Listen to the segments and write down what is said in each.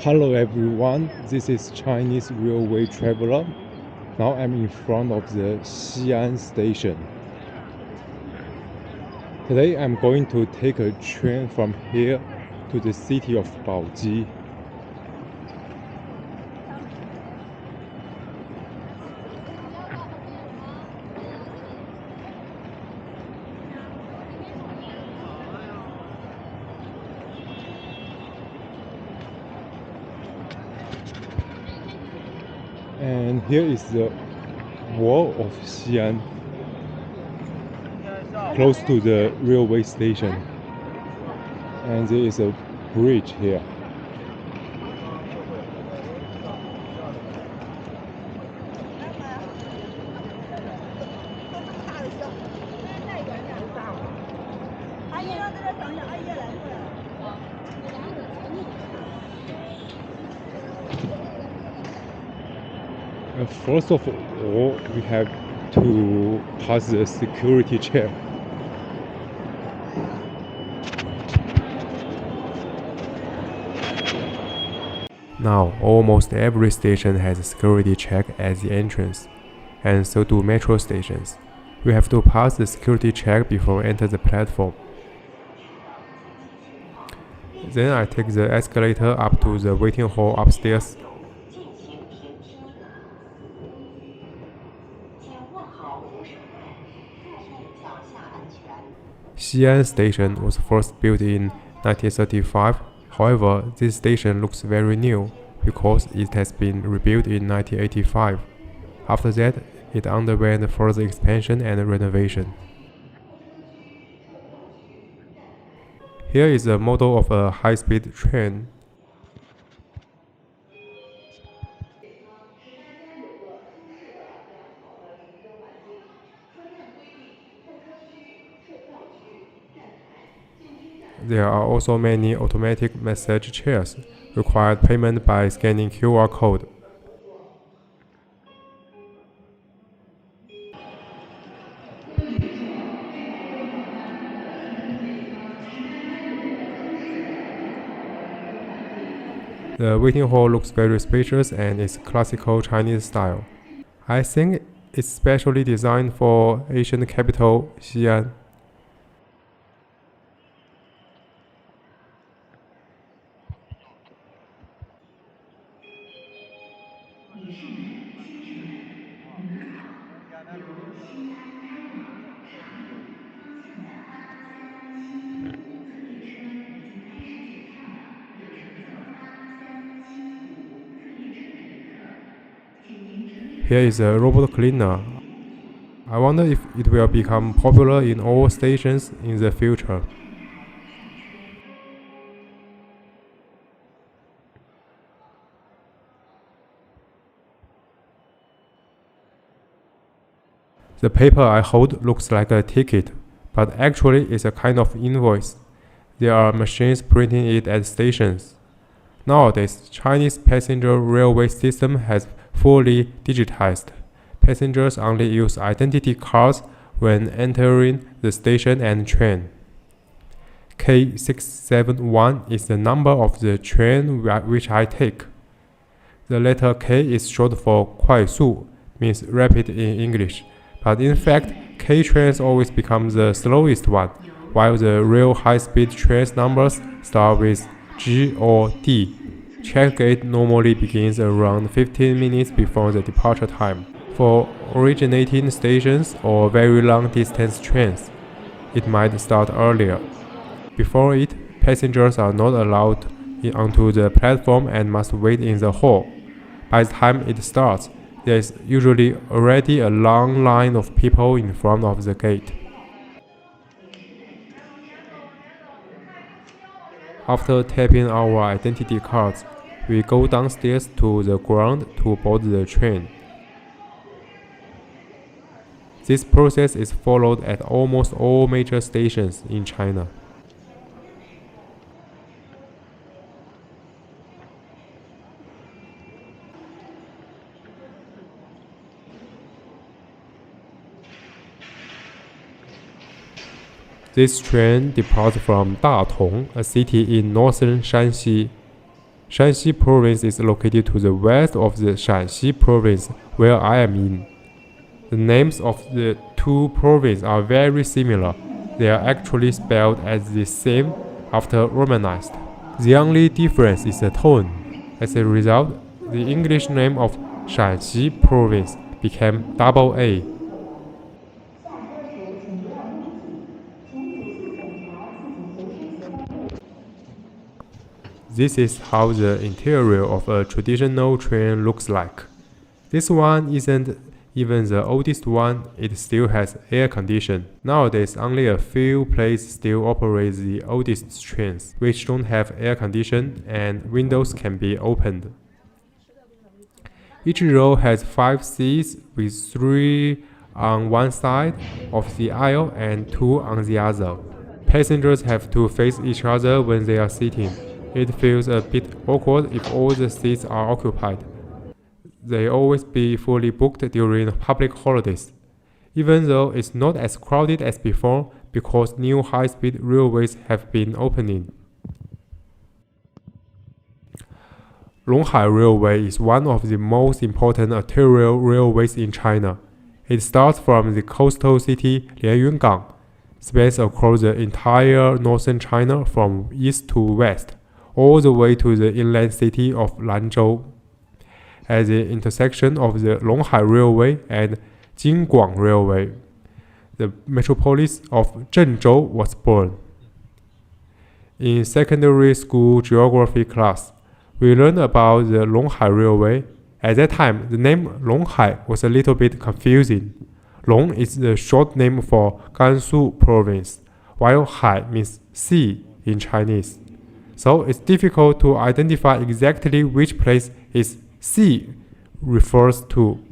Hello everyone, this is Chinese Railway Traveler. Now I'm in front of the Xi'an station. Today I'm going to take a train from here to the city of Baoji. And here is the wall of Xi'an, close to the railway station. And there is a bridge here. First of all, we have to pass the security check. Now, almost every station has a security check at the entrance, and so do metro stations. We have to pass the security check before we enter the platform. Then I take the escalator up to the waiting hall upstairs. Xi'an Station was first built in 1935. However, this station looks very new because it has been rebuilt in 1985. After that, it underwent further expansion and renovation. Here is a model of a high-speed train. There are also many automatic massage chairs, required payment by scanning QR code. The waiting hall looks very spacious and is classical Chinese style. I think it's specially designed for Asian capital Xi'an. Here is a robot cleaner. I wonder if it will become popular in all stations in the future. The paper I hold looks like a ticket, but actually it's a kind of invoice. There are machines printing it at stations. Nowadays, Chinese passenger railway system has fully digitized. Passengers only use identity cards when entering the station and train. K671 is the number of the train which I take. The letter K is short for 快速, means rapid in English. But in fact, K trains always become the slowest one, while the real high-speed trains numbers start with G or D. Check gate normally begins around 15 minutes before the departure time. For originating stations or very long-distance trains, it might start earlier. Before it, passengers are not allowed onto the platform and must wait in the hall. By the time it starts, there is usually already a long line of people in front of the gate. After tapping our identity cards, we go downstairs to the ground to board the train. This process is followed at almost all major stations in China. This train departs from Datong, a city in northern Shanxi. Shanxi province is located to the west of the Shanxi province, where I am in. The names of the two provinces are very similar. They are actually spelled as the same after romanized. The only difference is the tone. As a result, the English name of Shanxi province became double A. This is how the interior of a traditional train looks like. This one isn't even the oldest one, it still has air condition. Nowadays, only a few places still operate the oldest trains, which don't have air condition and windows can be opened. Each row has 5 seats with 3 on one side of the aisle and 2 on the other. Passengers have to face each other when they are sitting. It feels a bit awkward if all the seats are occupied. They always be fully booked during public holidays, even though it's not as crowded as before because new high-speed railways have been opening. Longhai Railway is one of the most important arterial railways in China. It starts from the coastal city Lianyungang, spans across the entire northern China from east to west, all the way to the inland city of Lanzhou. At the intersection of the Longhai Railway and Jingguang Railway, the metropolis of Zhengzhou was born. In secondary school geography class, we learned about the Longhai Railway. At that time, the name Longhai was a little bit confusing. Long is the short name for Gansu province, while Hai means sea in Chinese. So it's difficult to identify exactly which place is sea refers to.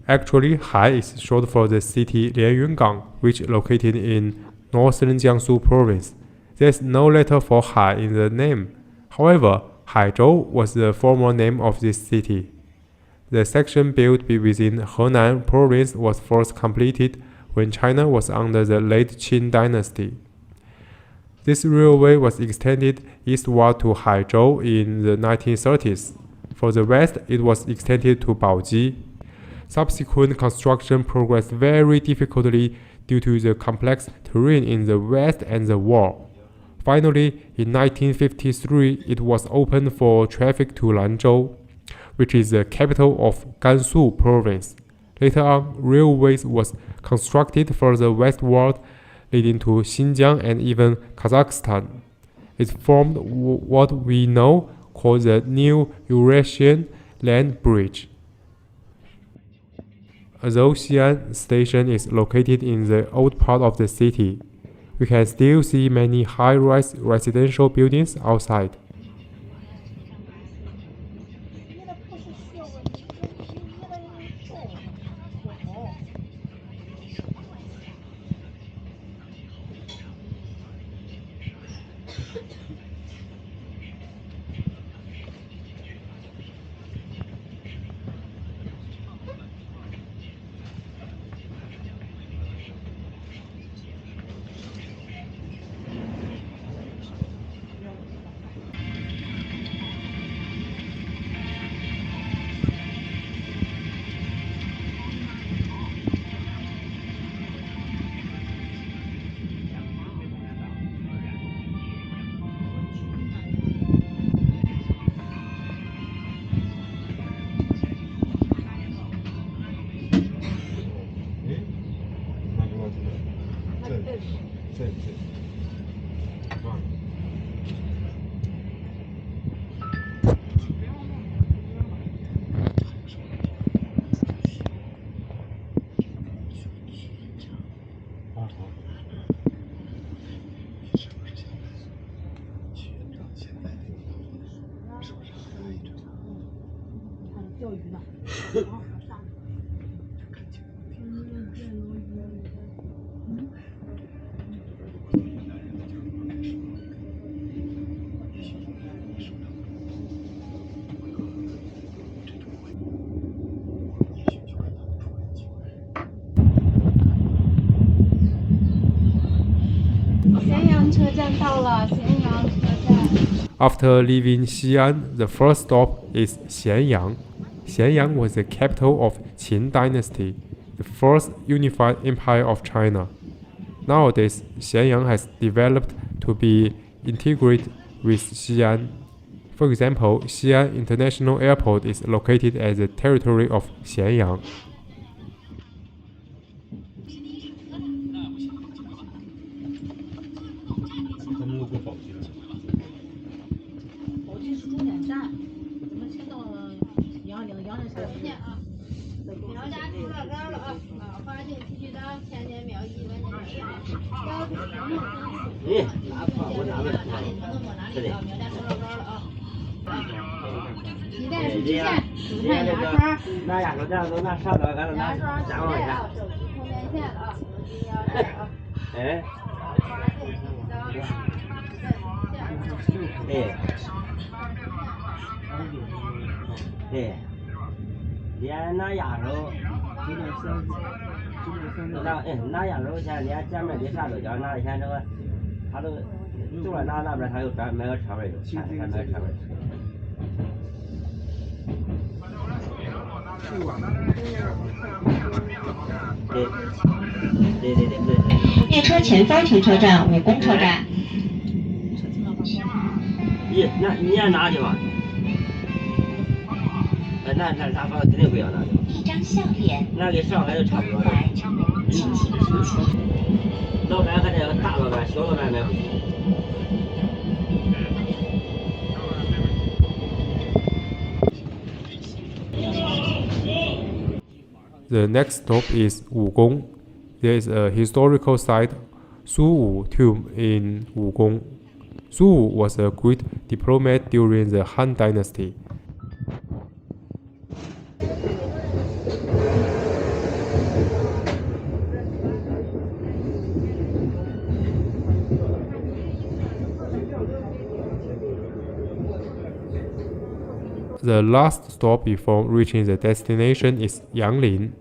Actually, Hai is short for the city Lianyungang, which is located in northern Jiangsu province. There's no letter for Hai in the name. However, Haizhou was the former name of this city. The section built within Henan province was first completed when China was under the late Qin dynasty. This railway was extended eastward to Haizhou in the 1930s. For the west, it was extended to Baoji. Subsequent construction progressed very difficultly due to the complex terrain in the west and the war. Finally, in 1953, it was opened for traffic to Lanzhou, which is the capital of Gansu province. Later on, railways was constructed further westward, leading to Xinjiang and even Kazakhstan. It formed what we know called the New Eurasian Land Bridge. Although Xi'an station is located in the old part of the city, we can still see many high-rise residential buildings outside. After leaving Xi'an, the first stop is Xianyang. Xianyang was the capital of Qin dynasty, the first unified empire of China. Nowadays, Xianyang has developed to be integrated with Xi'an. For example, Xi'an International Airport is located at the territory of Xianyang.列车前方停车站武功车站。你也拿去吧。那肯定不要拿去。一张笑脸。那跟上海就差不多了。轻轻提起。老板和这个大老板、小老板买不起。The next stop is Wugong. There is a historical site, Suwu Tomb in Wugong. Suwu was a great diplomat during the Han Dynasty. The last stop before reaching the destination is Yanglin.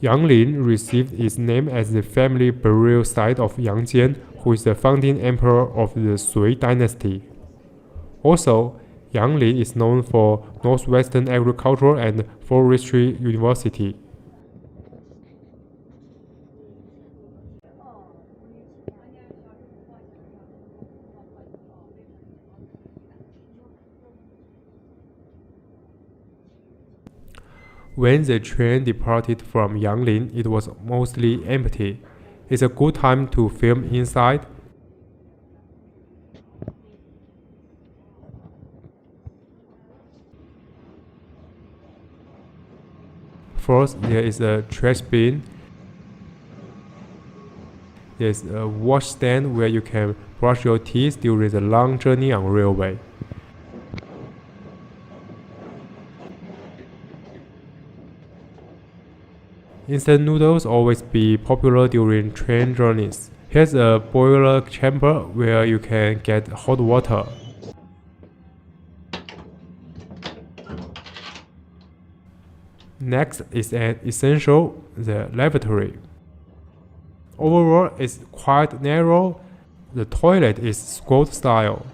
Yanglin received its name as the family burial site of Yang Jian, who is the founding emperor of the Sui dynasty. Also, Yanglin is known for Northwestern Agricultural and Forestry University. When the train departed from Yanglin, it was mostly empty. It's a good time to film inside. First, there is a trash bin. There's a wash stand where you can brush your teeth during the long journey on railway. Instant noodles always be popular during train journeys. Here's a boiler chamber where you can get hot water. Next is an essential, the lavatory. Overall, it's quite narrow. The toilet is squat style.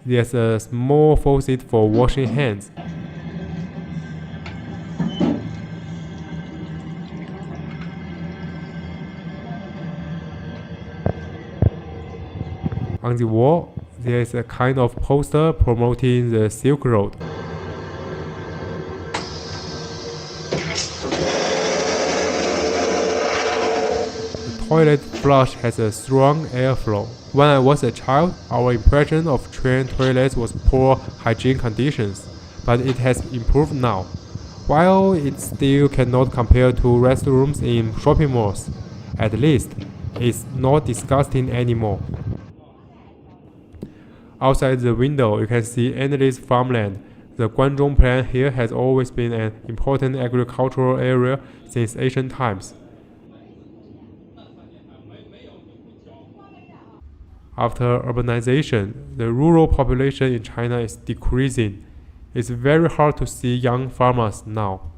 There's a small faucet for washing hands. On the wall, there is a kind of poster promoting the Silk Road. The toilet flush has a strong airflow. When I was a child, our impression of train toilets was poor hygiene conditions, but it has improved now. While it still cannot compare to restrooms in shopping malls, at least it's not disgusting anymore. Outside the window, you can see endless farmland. The Guanzhong Plain here has always been an important agricultural area since ancient times. After urbanization, the rural population in China is decreasing. It's very hard to see young farmers now.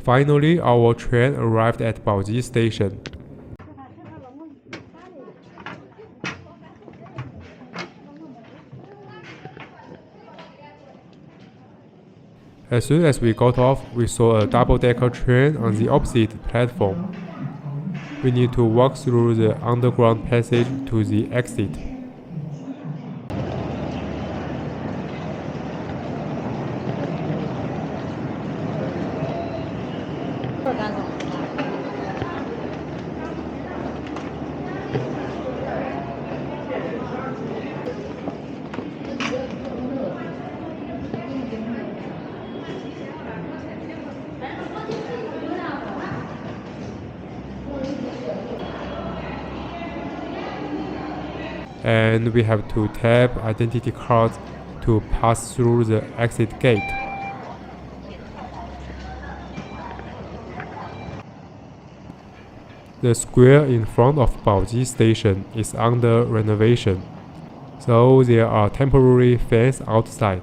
Finally, our train arrived at Baoji station. As soon as we got off, we saw a double-decker train on the opposite platform. We need to walk through the underground passage to the exit. And we have to tap identity cards to pass through the exit gate. The square in front of Baoji station is under renovation, so there are temporary fans outside.